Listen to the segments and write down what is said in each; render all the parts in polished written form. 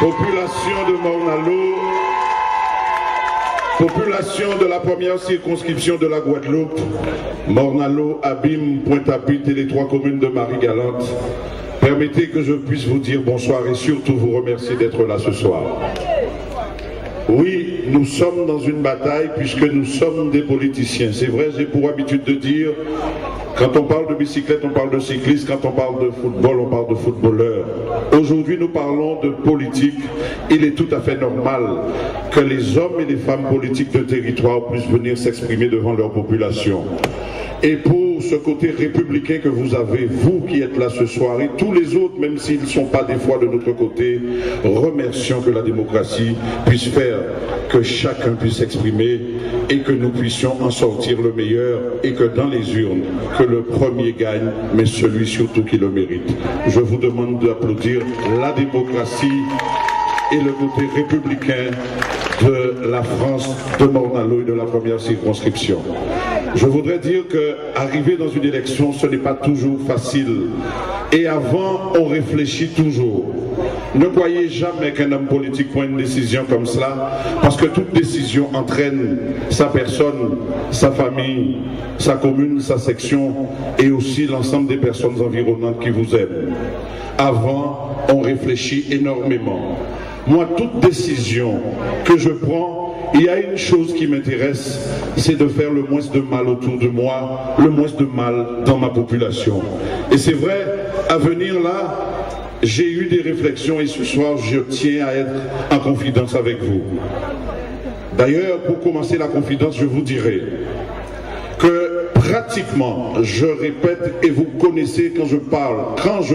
Population de Morne-à-l'Eau, population de la première circonscription de la Guadeloupe, Morne-à-l'Eau, Abîme, Pointe-à-Pitre et les 3 communes de Marie-Galante, permettez que je puisse vous dire bonsoir et surtout vous remercier d'être là ce soir. Oui, nous sommes dans une bataille puisque nous sommes des politiciens. C'est vrai, j'ai pour habitude de dire, quand on parle de bicyclette, on parle de cycliste, quand on parle de football, on parle de footballeur. Aujourd'hui, nous parlons de politique. Il est tout à fait normal que les hommes et les femmes politiques de territoire puissent venir s'exprimer devant leur population. Et pour ce côté républicain que vous avez, vous qui êtes là ce soir, et tous les autres, même s'ils ne sont pas des fois de notre côté, remercions que la démocratie puisse faire que chacun puisse s'exprimer et que nous puissions en sortir le meilleur et que dans les urnes, que le premier gagne, mais celui surtout qui le mérite. Je vous demande d'applaudir la démocratie et le côté républicain de la France de Morne-à-l'Eau et de la première circonscription. Je voudrais dire qu'arriver dans une élection, ce n'est pas toujours facile. Et avant, on réfléchit toujours. Ne croyez jamais qu'un homme politique prend une décision comme cela, parce que toute décision entraîne sa personne, sa famille, sa commune, sa section, et aussi l'ensemble des personnes environnantes qui vous aiment. Avant, on réfléchit énormément. Moi, toute décision que je prends, il y a une chose qui m'intéresse, c'est de faire le moins de mal autour de moi, le moins de mal dans ma population. Et c'est vrai, à venir là, j'ai eu des réflexions et ce soir, je tiens à être en confidence avec vous. D'ailleurs, pour commencer la confidence, je vous dirai que pratiquement, je répète et vous connaissez quand je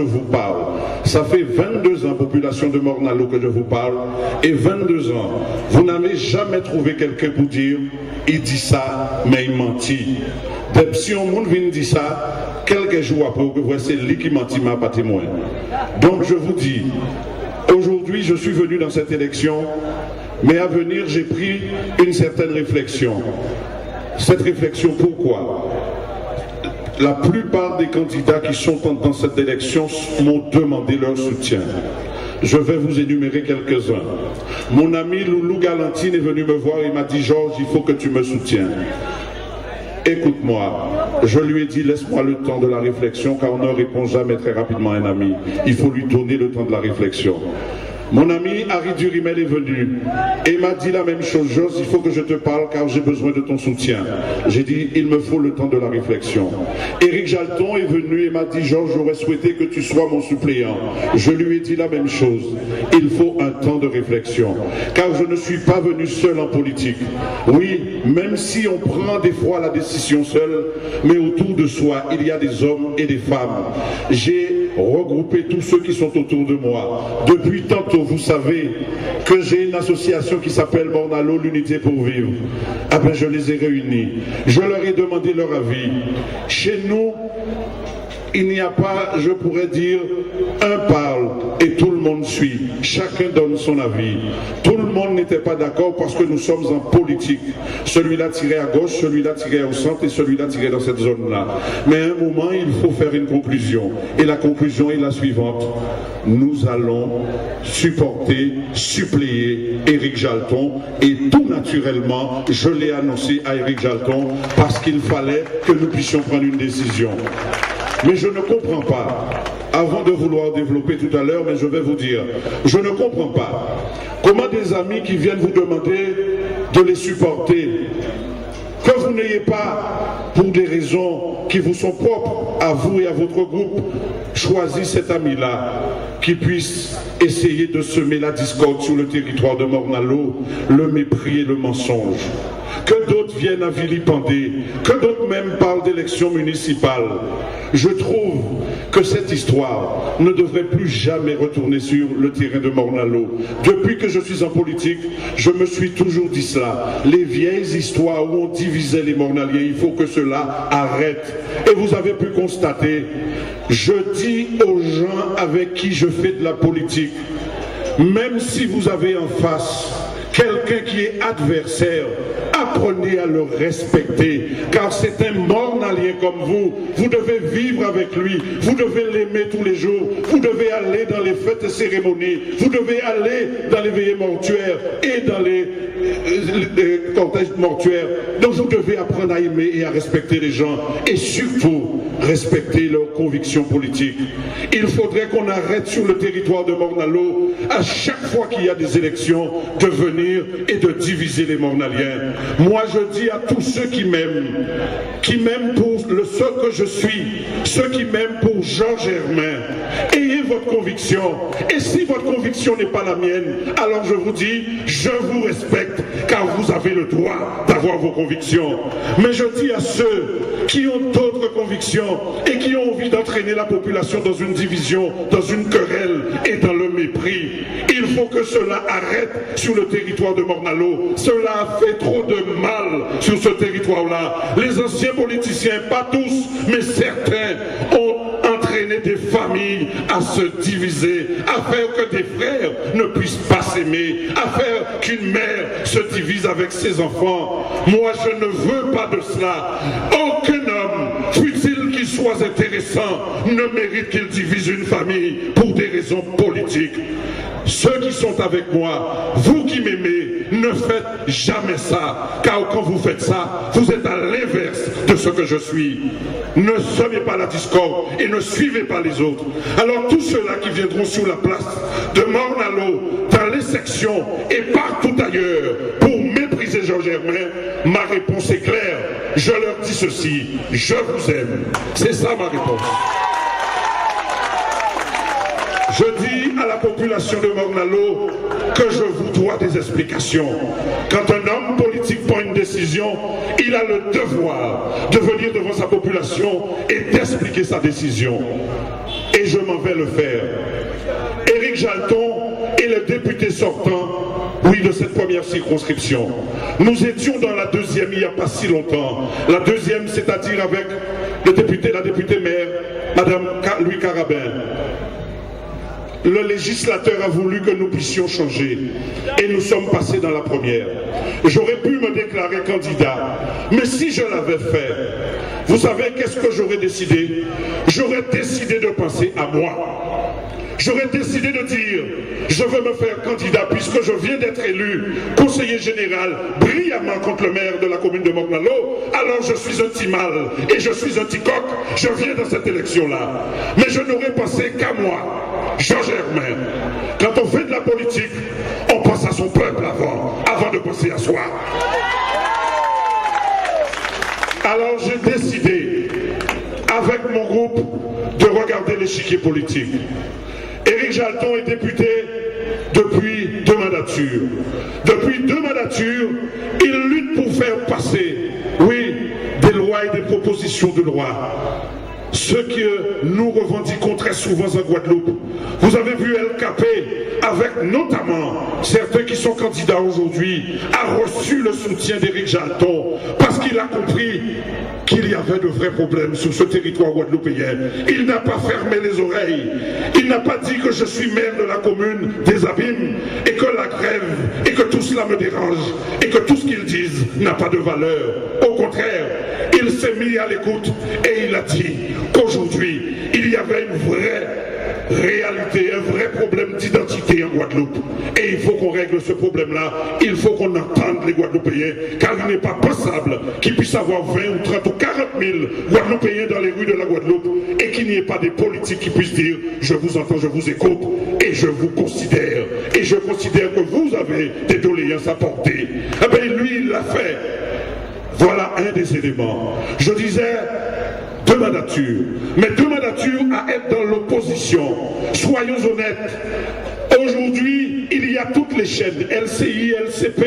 vous parle, ça fait 22 ans, population de Morne-à-l'Eau, que je vous parle, et 22 ans, vous n'avez jamais trouvé quelqu'un pour dire, il dit ça, mais il mentit. Si on vient dire ça, quelques jours après, vous voyez, c'est lui qui mentit, ma pas témoin. Donc je vous dis, aujourd'hui, je suis venu dans cette élection, mais à venir, j'ai pris une certaine réflexion. Cette réflexion, pourquoi? La plupart des candidats qui sont dans cette élection m'ont demandé leur soutien. Je vais vous énumérer quelques-uns. Mon ami Loulou Galantine est venu me voir et m'a dit « Georges, il faut que tu me soutiennes ». Écoute-moi, je lui ai dit, laisse-moi le temps de la réflexion, car on ne répond jamais très rapidement à un ami. Il faut lui donner le temps de la réflexion. Mon ami Harry Durimel est venu et m'a dit la même chose. Georges, il faut que je te parle car j'ai besoin de ton soutien. J'ai dit, il me faut le temps de la réflexion. Éric Jalton est venu et m'a dit, Georges, j'aurais souhaité que tu sois mon suppléant. Je lui ai dit la même chose. Il faut un temps de réflexion. Car je ne suis pas venu seul en politique. Oui, même si on prend des fois la décision seul, mais autour de soi, il y a des hommes et des femmes. J'ai regroupé tous ceux qui sont autour de moi. Depuis tantôt, vous savez que j'ai une association qui s'appelle Morne-à-l'Eau, l'unité pour vivre. Ah ben, je les ai réunis. Je leur ai demandé leur avis. Chez nous, il n'y a pas, je pourrais dire, un parle et tout le monde suit. Chacun donne son avis. Tout le monde n'était pas d'accord parce que nous sommes en politique. Celui-là tirait à gauche, celui-là tirait au centre et celui-là tirait dans cette zone-là. Mais à un moment, il faut faire une conclusion. Et la conclusion est la suivante. Nous allons supporter, suppléer Éric Jalton et tout naturellement, je l'ai annoncé à Éric Jalton parce qu'il fallait que nous puissions prendre une décision. Mais je ne comprends pas, avant de vouloir développer tout à l'heure, mais je vais vous dire, je ne comprends pas comment des amis qui viennent vous demander de les supporter, que vous n'ayez pas, pour des raisons qui vous sont propres à vous et à votre groupe, choisi cet ami-là qui puisse essayer de semer la discorde sur le territoire de Morne-à-l'Eau, le mépris et le mensonge. Que d'autres viennent à vilipender, que d'autres même parlent d'élections municipales. Je trouve que cette histoire ne devrait plus jamais retourner sur le terrain de Morne-à-l'Eau. Depuis que je suis en politique, je me suis toujours dit cela. Les vieilles histoires où on divisait les Mornaliens, il faut que cela arrête. Et vous avez pu constater, je dis aux gens avec qui je fais de la politique, même si vous avez en face quelqu'un qui est adversaire, à apprenez à le respecter, car c'est un mornalien comme vous. Vous devez vivre avec lui, vous devez l'aimer tous les jours, vous devez aller dans les fêtes et cérémonies, vous devez aller dans les veillées mortuaires et dans les cortèges mortuaires. Donc vous devez apprendre à aimer et à respecter les gens, et surtout respecter leurs convictions politiques. Il faudrait qu'on arrête sur le territoire de Morne-à-l'Eau, à chaque fois qu'il y a des élections, de venir et de diviser les Mornaliens. Moi je dis à tous ceux qui m'aiment pour le seul que je suis, ceux qui m'aiment pour Georges Hermin, ayez votre conviction. Et si votre conviction n'est pas la mienne, alors je vous dis, je vous respecte, car vous avez le droit d'avoir vos convictions. Mais je dis à ceux qui ont d'autres convictions et qui ont envie d'entraîner la population dans une division, dans une querelle et dans le mépris, il faut que cela arrête sur le territoire de Morne-à-l'Eau. Cela a fait trop de mal sur ce territoire-là. Les anciens politiciens, pas tous, mais certains, ont entraîné des familles à se diviser, à faire que des frères ne puissent pas s'aimer, à faire qu'une mère se divise avec ses enfants. Moi, je ne veux pas de cela. Aucun homme, fût-il qu'il soit intéressant, ne mérite qu'il divise une famille pour des raisons politiques. Ceux qui sont avec moi, vous qui m'aimez, ne faites jamais ça, car quand vous faites ça, vous êtes à l'inverse de ce que je suis. Ne semez pas la discorde et ne suivez pas les autres. Alors tous ceux-là qui viendront sur la place de Morne-à-l'Eau, dans les sections et partout ailleurs, pour mépriser Georges Hermin, ma réponse est claire. Je leur dis ceci, je vous aime. C'est ça ma réponse. Je dis à la population de Morne-à-l'Eau que je vous dois des explications. Quand un homme politique prend une décision, il a le devoir de venir devant sa population et d'expliquer sa décision. Et je m'en vais le faire. Éric Jalton est le député sortant, oui, de cette première circonscription. Nous étions dans la deuxième il n'y a pas si longtemps. La deuxième, c'est-à-dire avec la députée maire, Madame Louis Carabin. Le législateur a voulu que nous puissions changer et nous sommes passés dans la première. J'aurais pu me déclarer candidat, mais si je l'avais fait, vous savez qu'est-ce que j'aurais décidé? J'aurais décidé de penser à moi. J'aurais décidé de dire, je veux me faire candidat puisque je viens d'être élu conseiller général brillamment contre le maire de la commune de Morne-à-l'Eau, alors je suis un petit mal et je suis un petit coq, je viens dans cette élection-là. Mais je n'aurais pensé qu'à moi, Georges Hermin. Quand on fait de la politique, on pense à son peuple avant de penser à soi. Alors j'ai décidé, avec mon groupe, de regarder l'échiquier politique. Éric Jalton est député depuis 2 mandatures. Depuis 2 mandatures, il lutte pour faire passer, oui, des lois et des propositions de loi. Ce que nous revendiquons très souvent en Guadeloupe. Vous avez vu LKP, avec notamment certains qui sont candidats aujourd'hui, a reçu le soutien d'Éric Jalton parce qu'il a compris qu'il y avait de vrais problèmes sur ce territoire guadeloupéen. Il n'a pas fermé les oreilles. Il n'a pas dit que je suis maire de la commune des Abîmes et que la grève et que tout cela me dérange et que tout ce qu'ils disent n'a pas de valeur. Au contraire, il s'est mis à l'écoute et il a dit qu'aujourd'hui, il y avait une vraie réalité, un vrai problème d'identité en Guadeloupe. Et il faut qu'on règle ce problème-là. Il faut qu'on entende les Guadeloupéens, car il n'est pas possible qu'il puisse avoir 20 ou 30 ou 40 000 Guadeloupéens dans les rues de la Guadeloupe et qu'il n'y ait pas des politiques qui puissent dire « je vous entends, je vous écoute et je vous considère. Et je considère que vous avez des doléances à porter. » Eh bien, lui, il l'a fait. Voilà un des éléments. Je disais 2 mandatures, mais 2 mandatures à être dans l'opposition. Soyons honnêtes. Aujourd'hui, il y a toutes les chaînes, LCI, LCP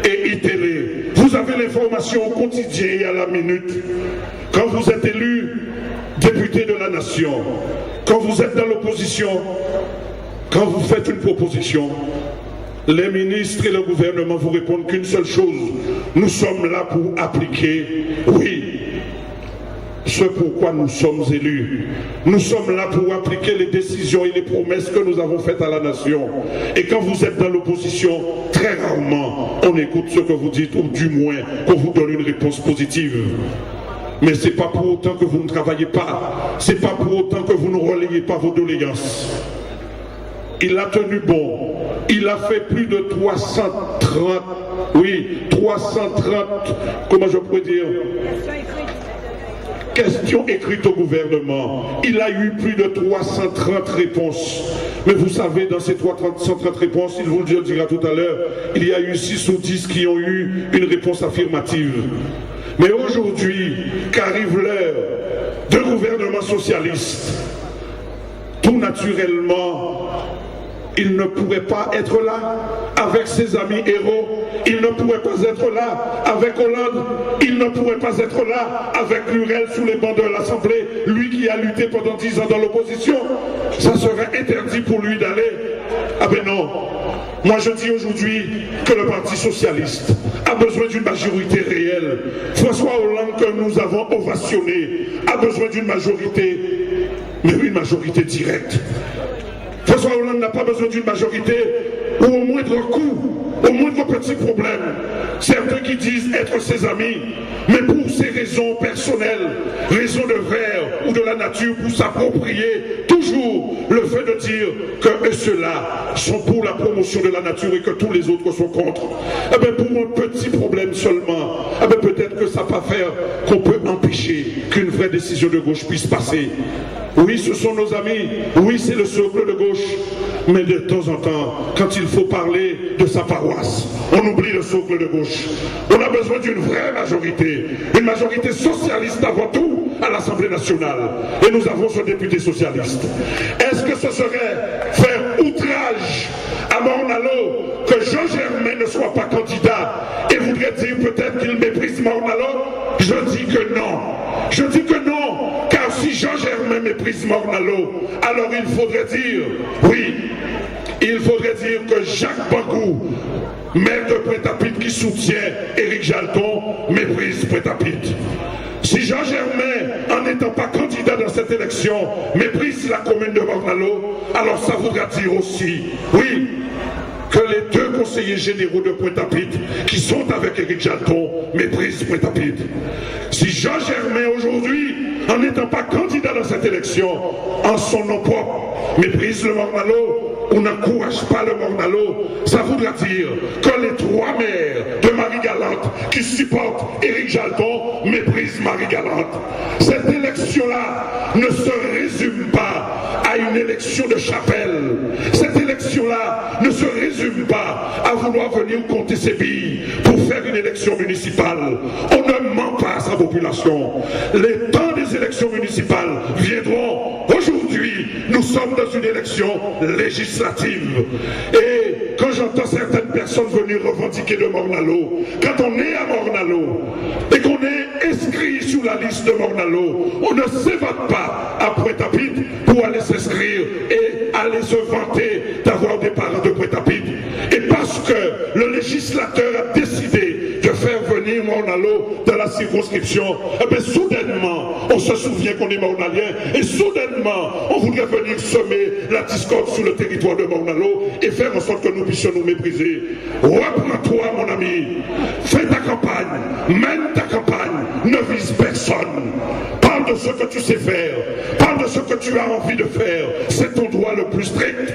et iTélé. Vous avez l'information au quotidien et à la minute. Quand vous êtes élu député de la nation, quand vous êtes dans l'opposition, quand vous faites une proposition, les ministres et le gouvernement vous répondent qu'une seule chose. Nous sommes là pour appliquer, oui, ce pourquoi nous sommes élus. Nous sommes là pour appliquer les décisions et les promesses que nous avons faites à la nation. Et quand vous êtes dans l'opposition, très rarement on écoute ce que vous dites, ou du moins qu'on vous donne une réponse positive. Mais ce n'est pas pour autant que vous ne travaillez pas, ce n'est pas pour autant que vous ne relayez pas vos doléances. Il a tenu bon, il a fait plus de 330, comment je pourrais dire, questions écrites au gouvernement. Il a eu plus de 330 réponses. Mais vous savez, dans ces 330 réponses, il vous le dira tout à l'heure, il y a eu 6 ou 10 qui ont eu une réponse affirmative. Mais aujourd'hui, qu'arrive l'heure d'un gouvernement socialiste, tout naturellement, il ne pourrait pas être là avec ses amis héros, il ne pourrait pas être là avec Hollande, il ne pourrait pas être là avec Lurel sous les bancs de l'Assemblée, lui qui a lutté pendant 10 ans dans l'opposition. Ça serait interdit pour lui d'aller. Ah ben non. Moi je dis aujourd'hui que le Parti Socialiste a besoin d'une majorité réelle. François Hollande, que nous avons ovationné, a besoin d'une majorité, mais une majorité directe. François Hollande n'a pas besoin d'une majorité où au moindre coup, au moindre petit problème, certains qui disent être ses amis, mais pour ces raisons personnelles, raisons de verre ou de la nature, pour s'approprier toujours le fait de dire que ceux-là sont pour la promotion de la nature et que tous les autres sont contre. Eh bien, pour un petit problème seulement, eh bien, peut-être que ça va faire qu'on peut empêcher qu'une vraie décision de gauche puisse passer. Oui, ce sont nos amis, oui, c'est le socle de gauche, mais de temps en temps, quand il faut parler de sa paroisse, on oublie le socle de gauche. On a besoin d'une vraie majorité, une majorité socialiste avant tout à l'Assemblée nationale. Et nous avons ce député socialiste. Est-ce que ce serait faire outrage à Morne-à-l'Eau que Jean Germain ne soit pas candidat et voudrait dire peut-être qu'il méprise Morne-à-l'Eau? Je dis que non. Je dis que non, car si Jean Germain méprise Morne-à-l'Eau, alors il faudrait dire, oui, il faudrait dire que Jacques Bangou, maire de Pointe-à-Pitre qui soutient Éric Jalton, méprise Pointe-à-Pitre. Si Jean Germain, en n'étant pas candidat dans cette élection, méprise la commune de Morne-à-l'Eau, alors ça voudra dire aussi, oui, que les 2 conseillers généraux de Pointe-à-Pitre qui sont avec Éric Jalton méprisent Pointe-à-Pitre. Si Jean Germain aujourd'hui, en n'étant pas candidat dans cette élection, en son nom propre, méprise le Morne-à-l'Eau ou n'encourage pas le Morne-à-l'Eau, ça voudra dire que les 3 maires de Marie-Galante qui supportent Éric Jalton méprisent Marie-Galante. Cette élection-là ne se résume pas à une élection de chapelle. Cette élection-là ne se résume pas à vouloir venir compter ses billes pour faire une élection municipale. On ne ment pas à sa population. Les temps des élections municipales viendront. Aujourd'hui, nous sommes dans une élection législative. Et quand j'entends certaines personnes venir revendiquer de Morne-à-l'Eau, quand on est à Morne-à-l'Eau et qu'on est inscrit sur la liste de Morne-à-l'Eau, on ne s'évade pas à Pointe-à-Pitre pour aller s'inscrire et aller se vanter d'avoir des parents de Pointe-à-Pitre. Et parce que le législateur a décidé de faire venir Morne-à-l'Eau dans la circonscription, eh bien soudainement, on se souvient qu'on est Morne-à-lien et soudainement, on voudrait venir semer la discorde sur le territoire de Morne-à-l'Eau et faire en sorte que nous puissions nous mépriser. Reprends-toi, mon ami, fais ta campagne, mène ta campagne, ne vise personne. Parle de ce que tu sais faire, parle de ce que tu as envie de faire, c'est ton droit le plus strict.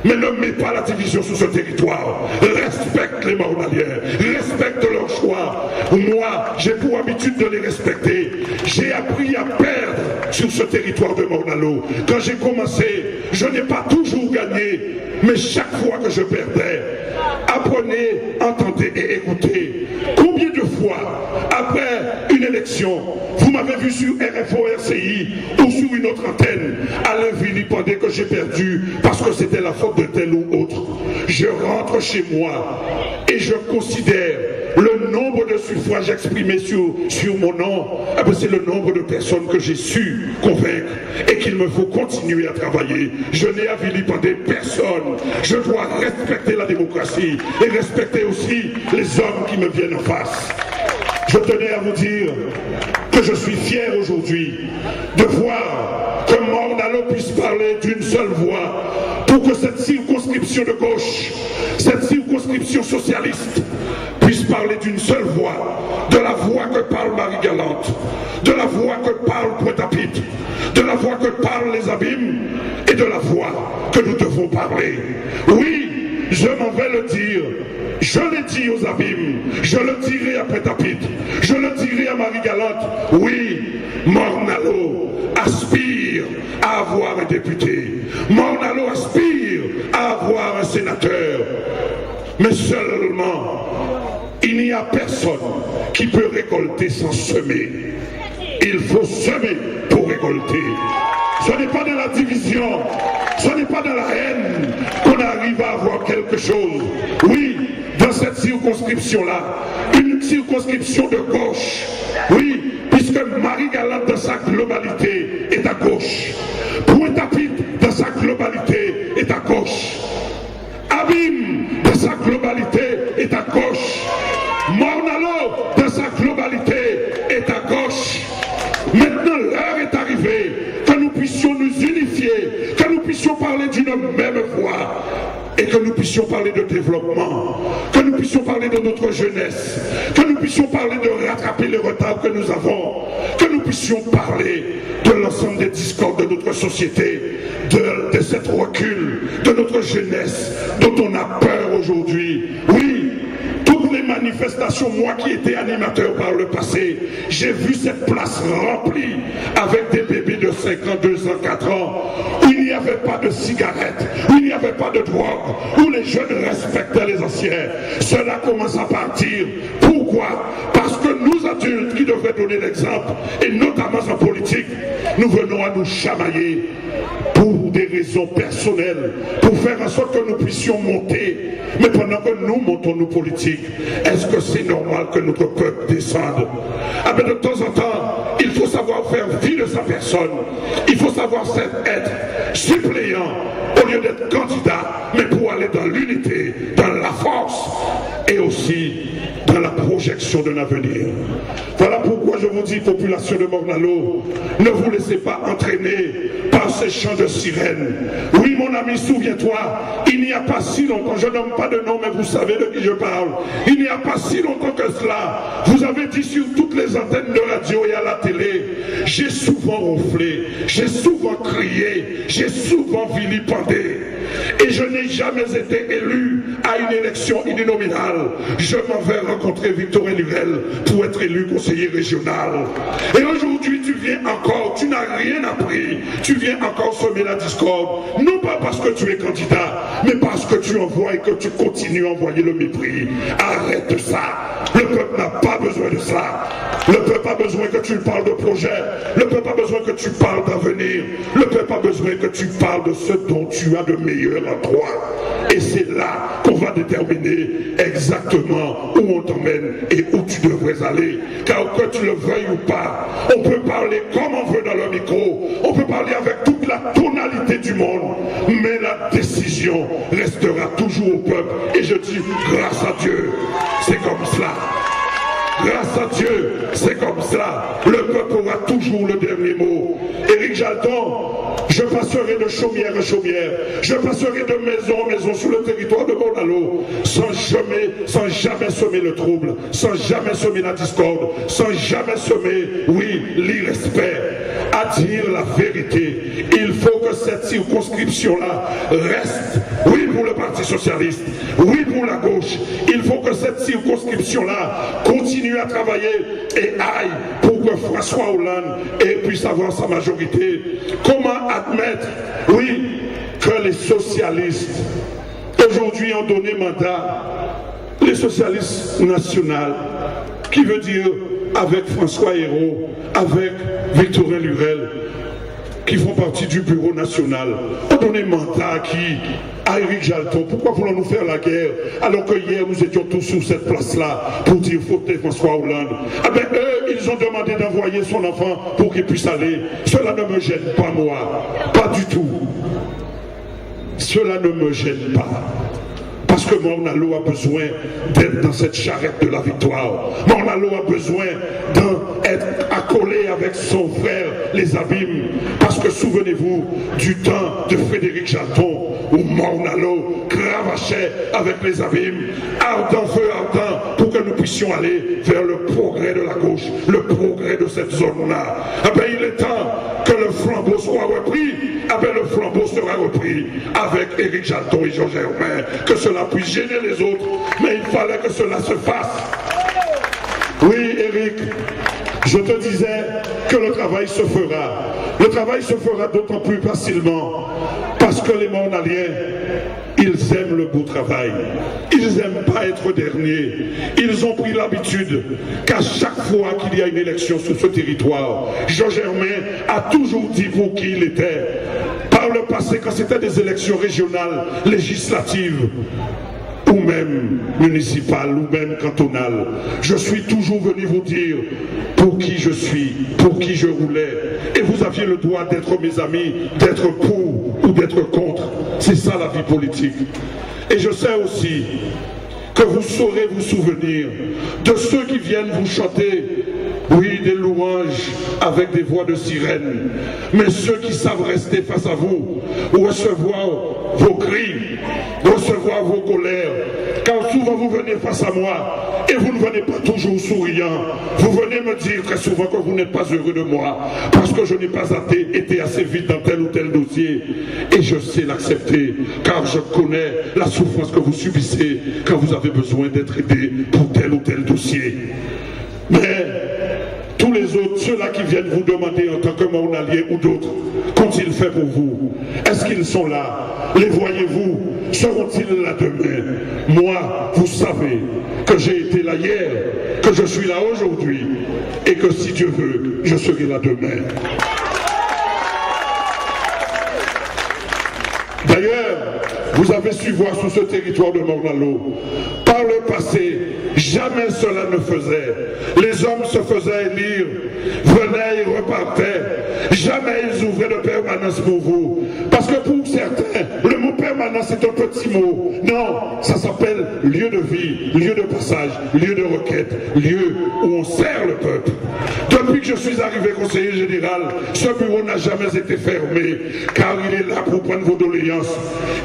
Mais ne mets pas la division sur ce territoire. Respecte les Morne-à-liens, respecte leurs choix. Moi, j'ai pour habitude de les respecter. J'ai appris à perdre sur ce territoire de Morne-à-l'Eau. Quand j'ai commencé, je n'ai pas toujours gagné, mais chaque fois que je perdais, apprenez, entendez et écoutez. Combien de fois, après une élection, vous m'avez vu sur RFO RCI ou sur une autre antenne, aller vilipender que j'ai perdu parce que c'était la faute de tel ou autre. Je rentre chez moi et je considère le nombre de suffrages exprimés sur mon nom, c'est le nombre de personnes que j'ai su convaincre et qu'il me faut continuer à travailler. Je n'ai à vilipender personne. Je dois respecter la démocratie et respecter aussi les hommes qui me viennent en face. je tenais à vous dire que je suis fier aujourd'hui de voir que Morne-à-l'Eau puisse parler d'une seule voix pour que cette circonscription de gauche, cette circonscription socialiste, puisse parler d'une seule voix, de la voix que parle Marie-Galante, de la voix que parle Pointe-à-Pitre, de la voix que parlent les Abîmes et de la voix que nous devons parler. Oui, je m'en vais le dire. Je l'ai dit aux Abîmes, je le dirai à Pointe-à-Pitre, je le dirai à Marie-Galante. Oui, Morne-à-l'Eau aspire à avoir un député. Morne-à-l'Eau aspire à avoir un sénateur. Mais seulement, il n'y a personne qui peut récolter sans semer. Il faut semer pour récolter. Ce n'est pas dans la division, ce n'est pas dans la haine qu'on arrive à avoir quelque chose. Oui, dans cette circonscription-là, une circonscription de gauche. Oui, puisque Marie-Galante dans sa globalité est à gauche. Pointe-à-Pitre dans sa globalité est à gauche. Abîme dans sa globalité est à gauche. Morne-à-l'Eau dans sa globalité est à gauche. Maintenant, l'heure est arrivée que nous puissions nous unifier, que nous puissions parler d'une même voix et que nous puissions parler de développement, que nous puissions parler de notre jeunesse, que nous puissions parler de rattraper les retards que nous avons, que nous puissions parler de l'ensemble des discordes de notre société, de cette recul, de notre jeunesse dont on a peur aujourd'hui. Oui, toutes les manifestations, moi qui étais animateur par le passé, j'ai vu cette place remplie avec des bébés de 5 ans, 2 ans, 4 ans, où il n'y avait pas de cigarettes, où il n'y avait pas de drogue, où les jeunes respectaient les anciens. Cela commence à partir. Pourquoi? Parce que nous adultes qui devraient donner l'exemple, et notamment en politique, nous venons à nous chamailler pour des raisons personnelles, pour faire en sorte que nous puissions monter. Mais pendant que nous montons nos politiques, est-ce que c'est normal que notre peuple descende? Ah ben de temps en temps, il faut savoir faire fi de sa personne. Il faut savoir être suppléant au lieu d'être candidat, mais pour aller dans l'unité, dans la force et aussi dans la projection d'un avenir. Voilà pourquoi je vous dis, population de Morne-à-l'Eau, ne vous laissez pas entraîner par ces chants de sirène. Oui, mon ami, souviens-toi, il n'y a pas si longtemps, je nomme pas de nom, mais vous savez de qui je parle, il n'y a pas si longtemps que cela, vous avez dit sur toutes les antennes de radio et à la télé, j'ai souvent ronflé, j'ai souvent crié, j'ai souvent vilipendé. Et je n'ai jamais été élu à une élection uninominale. Je m'en vais rencontrer Victorin Lurel pour être élu conseiller régional. Et aujourd'hui, tu viens encore, tu n'as rien appris, tu viens encore semer la discorde. Non pas parce que tu es candidat, mais parce que tu envoies et que tu continues à envoyer le mépris. Arrête ça. Le peuple n'a pas besoin de ça. Le peuple a besoin que tu parles de projet. Le peuple a besoin que tu parles d'avenir. Le peuple a besoin que tu parles de ce dont tu as de meilleur en toi. Et c'est là qu'on va déterminer exactement où on t'emmène et où tu devrais aller. Car que tu le veuilles ou pas, on peut parler comme on veut dans le micro. On peut parler avec toute la tonalité du monde. Mais la décision restera toujours au peuple. Et je dis grâce à Dieu, c'est comme cela. Grâce à Dieu, c'est comme ça. Le peuple aura toujours le dernier mot. Éric Jalton, je passerai de chaumière en chaumière, je passerai de maison en maison sur le territoire de Morne-à-l'Eau, sans jamais semer le trouble, sans jamais semer la discorde, sans jamais semer, oui, l'irrespect. À dire la vérité, il faut que cette circonscription-là reste, oui, pour le Parti Socialiste, oui, pour la gauche. Il faut que cette circonscription-là continue à travailler et aille pour que François Hollande puisse avoir sa majorité. Comment admettre, oui, que les socialistes aujourd'hui ont donné mandat, les socialistes nationaux, qui veut dire avec François Hérault, avec Victorin Lurel, qui font partie du bureau national, ont donné mandat à Éric Jalton. Pourquoi voulons-nous faire la guerre alors que hier nous étions tous sur cette place-là pour dire fautez François Hollande? Ah ben eux, ils ont demandé d'envoyer son enfant pour qu'il puisse aller. Cela ne me gêne pas moi, pas du tout. Cela ne me gêne pas. Parce que Morne-à-l'Eau a besoin d'être dans cette charrette de la victoire. Morne-à-l'Eau a besoin d'être accolé avec son frère, les Abîmes. Parce que souvenez-vous du temps de Frédéric Jalton, où Morne-à-l'Eau cravachait avec les Abîmes, ardent, feu ardent, pour que nous puissions aller vers le progrès de la gauche, le progrès de cette zone-là. Eh bien, il est temps que le flambeau soit repris. Eh bien, le flambeau sera repris avec Éric Jalton et Jean Germain, que cela puisse gêner les autres, mais il fallait que cela se fasse. Oui, Éric, je te disais que le travail se fera. Le travail se fera d'autant plus facilement parce que les Mornaliens, ils aiment le beau travail. Ils n'aiment pas être derniers. Ils ont pris l'habitude qu'à chaque fois qu'il y a une élection sur ce territoire, Jean Germain a toujours dit pour qui il était. Par le passé, quand c'était des élections régionales, législatives, ou même municipales, ou même cantonales, je suis toujours venu vous dire pour qui je suis, pour qui je roulais. Et vous aviez le droit d'être mes amis, d'être pour ou d'être contre. C'est ça la vie politique. Et je sais aussi que vous saurez vous souvenir de ceux qui viennent vous chanter, oui, des louanges avec des voix de sirène, mais ceux qui savent rester face à vous, recevoir vos cris, recevoir vos colères, car souvent vous venez face à moi et vous ne venez pas toujours souriant. Vous venez me dire très souvent que vous n'êtes pas heureux de moi parce que je n'ai pas été assez vite dans tel ou tel dossier, et je sais l'accepter car je connais la souffrance que vous subissez quand vous avez besoin d'être aidé pour tel ou tel dossier. Mais tous les autres, ceux-là qui viennent vous demander en tant que Mornaliens ou d'autres, qu'ont-ils fait pour vous? Est-ce qu'ils sont là? Les voyez-vous? Seront-ils là demain? Moi, vous savez que j'ai été là hier, que je suis là aujourd'hui, et que si Dieu veut, je serai là demain. D'ailleurs, vous avez su voir sur ce territoire de Morne-à-l'Eau, par le passé, jamais cela ne faisait. Les hommes se faisaient élire, venaient et repartaient. Jamais ils ouvraient de permanence pour vous. Parce que pour certains, le mot permanence est un petit mot. Non, ça s'appelle lieu de vie, lieu de passage, lieu de requête, lieu où on sert le peuple. Depuis que je suis arrivé conseiller général, ce bureau n'a jamais été fermé, car il est là pour prendre vos doléances.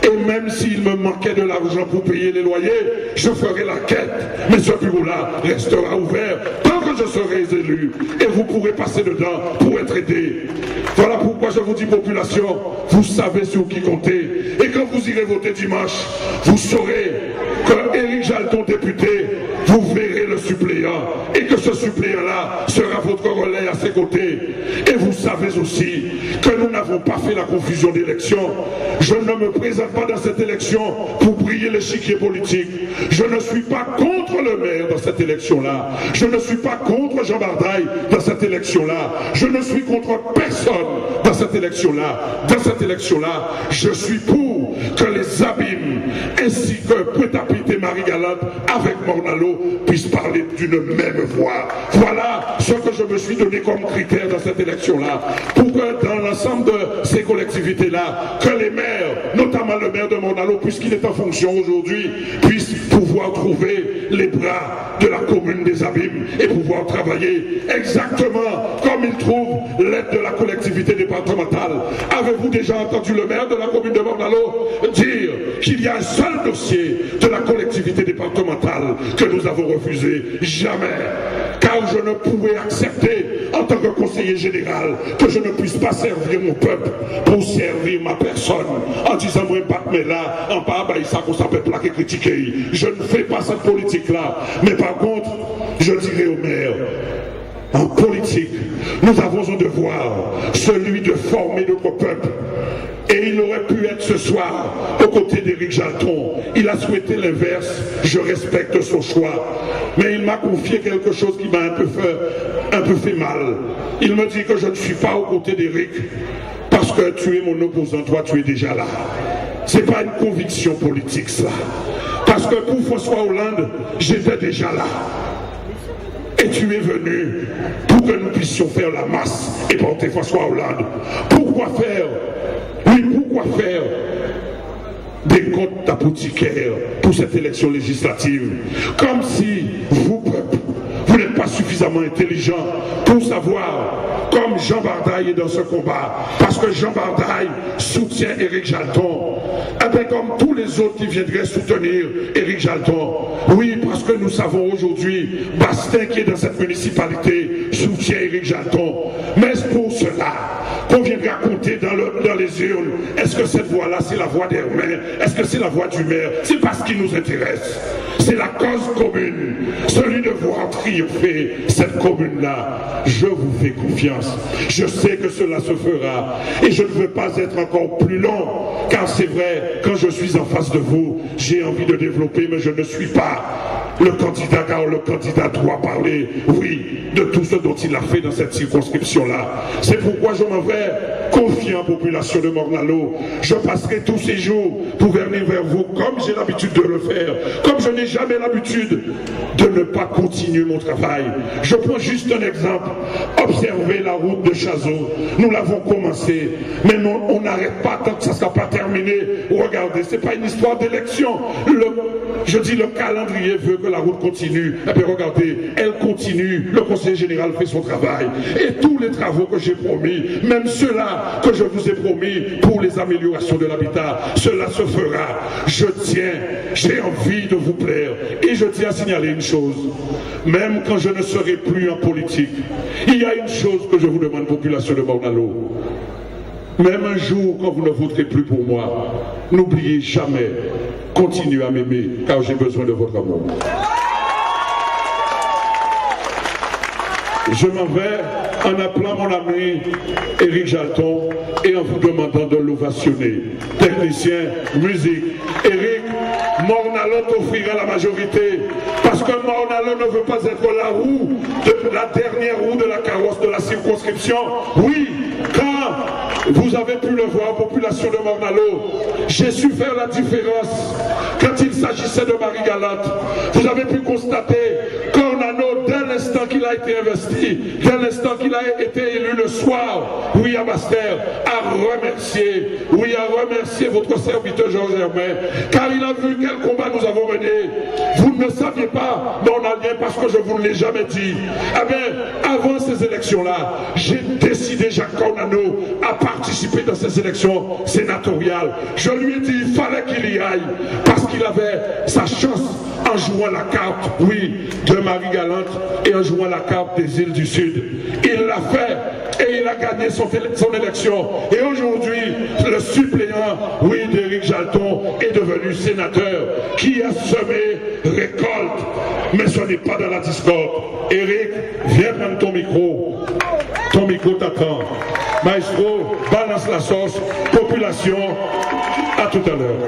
Et même s'il me manquait de l'argent pour payer les loyers, je ferai la quête. Mais ce bureau-là restera ouvert tant que je serai élu. Et vous pourrez passer dedans pour être aidé. Voilà pourquoi je vous dis, population, vous savez sur qui compter. Et quand vous irez voter dimanche, vous saurez que Éric Jalton, député, vous verrez le suppléant. Et que ce suppléant-là sera votre relais à ses côtés. Et vous savez aussi que nous n'avons pas fait la confusion d'élection. Je ne me présente pas dans cette élection pour briller l'échiquier politique. Je ne suis pas contre le maire dans cette élection-là. Je ne suis pas contre Jean Bardaille dans cette élection-là. Je ne suis contre personne dans cette élection-là. Dans cette élection-là, je suis pour que les Abîmes ainsi que Pointe-à-Pitre et Marie-Galante avec Morne-à-l'Eau puissent parler d'une même voix. Voilà ce que je me suis donné comme critère dans cette élection-là, pour que dans l'ensemble de ces collectivités-là, que les maires, notamment le maire de Morne-à-l'Eau, puisqu'il est en fonction aujourd'hui, puissent pouvoir trouver les bras de la commune des Abîmes et pouvoir travailler exactement comme ils trouvent l'aide de la collectivité départementale. Avez-vous déjà entendu le maire de la commune de Morne-à-l'Eau dire qu'il y a un seul dossier de la collectivité départementale que nous avons refusé? Jamais. Car je ne pouvais accepter en tant que conseiller général que je ne puisse pas servir mon peuple pour servir ma personne en disant moi mais là en bas ça qu'on s'appelle plaquer critiquer. Je ne fais pas cette politique là, mais par contre je dirais au maire, en politique nous avons un devoir, celui de former notre peuple. Et il aurait pu être ce soir aux côtés d'Éric Jalton. Il a souhaité l'inverse, je respecte son choix. Mais il m'a confié quelque chose qui m'a un peu fait mal. Il me dit que je ne suis pas aux côtés d'Éric parce que tu es mon opposant, toi tu es déjà là. C'est pas une conviction politique ça. Parce que pour François Hollande, j'étais déjà là. Et tu es venu pour que nous puissions faire la masse et porter François Hollande. Pourquoi faire des comptes d'apothicaire pour cette élection législative. Comme si vous, peuple, vous n'êtes pas suffisamment intelligent pour savoir, comme Jean Bardaille est dans ce combat, parce que Jean Bardaille soutient Éric Jalton, et bien comme tous les autres qui viendraient soutenir Éric Jalton, oui, parce que nous savons aujourd'hui, Bastin qui est dans cette municipalité soutient Éric Jalton, mais pour cela qu'on viendra compter dans les urnes, est-ce que cette voix-là c'est la voix d'Hermin, est-ce que c'est la voix du maire? C'est pas ce qui nous intéresse, c'est la cause commune, celui de voir triompher cette commune-là. Je vous fais confiance, je sais que cela se fera et je ne veux pas être encore plus long, car c'est vrai, quand je suis en face de vous, j'ai envie de développer, mais je ne suis pas le candidat, car le candidat doit parler, oui, de tout ce dont il a fait dans cette circonscription-là. C'est pourquoi je m'en vais confier en population de Morne-à-l'Eau. Je passerai tous ces jours pour venir vers vous, comme j'ai l'habitude de le faire, comme je n'ai jamais l'habitude de ne pas continuer mon travail. Je prends juste un exemple. Observez la route de Chazot. Nous l'avons commencé, mais non, on n'arrête pas tant que ça ne sera pas terminé. Regardez, ce n'est pas une histoire d'élection. Je dis le calendrier veut que la route continue. Et puis regardez, elle continue. Le conseiller général fait son travail. Et tous les travaux que j'ai promis, même ceux-là que je vous ai promis pour les améliorations de l'habitat, cela se fera. Je tiens, j'ai envie de vous plaire. Et je tiens à signaler une chose. Même quand je ne serai plus en politique, il y a une chose que je vous demande, population de Morne-à-l'Eau. Même un jour, quand vous ne voterez plus pour moi, n'oubliez jamais, continuez à m'aimer, car j'ai besoin de votre amour. Je m'en vais en appelant mon ami Éric Jalton et en vous demandant de l'ovationner. Technicien, musique. Éric, Morne-à-l'Eau t'offrira la majorité, parce que Morne-à-l'Eau ne veut pas être la roue, la dernière roue de la carrosse de la circonscription. Oui, quand vous avez pu le voir, population de Morne-à-l'Eau, j'ai su faire la différence quand il s'agissait de Marie-Galante. Vous avez pu constater qu'Ornano, dès l'instant qu'il a été investi, dès l'instant qu'il a été élu le soir, oui, à Master, a remercié votre serviteur Georges Hermin, car il a vu quel combat nous avons mené. Vous ne saviez pas, mais on a bien, parce que je vous l'ai jamais dit. Eh bien, avant ces élections-là, j'ai décidé, Jacques Ornano, à participer dans ces élections sénatoriales. Je lui ai dit, il fallait qu'il y aille, parce qu'il avait sa chance en jouant la carte, oui, de Marie-Galante et en jouant la carte des îles du Sud. Il l'a fait et il a gagné son élection. Et aujourd'hui, le suppléant, oui, d'Éric Jalton est devenu sénateur qui a semé récolte. Mais ce n'est pas dans la discorde. Éric, viens prendre ton micro. Ton micro t'attend. Maestro, balance la sauce. Population, à tout à l'heure.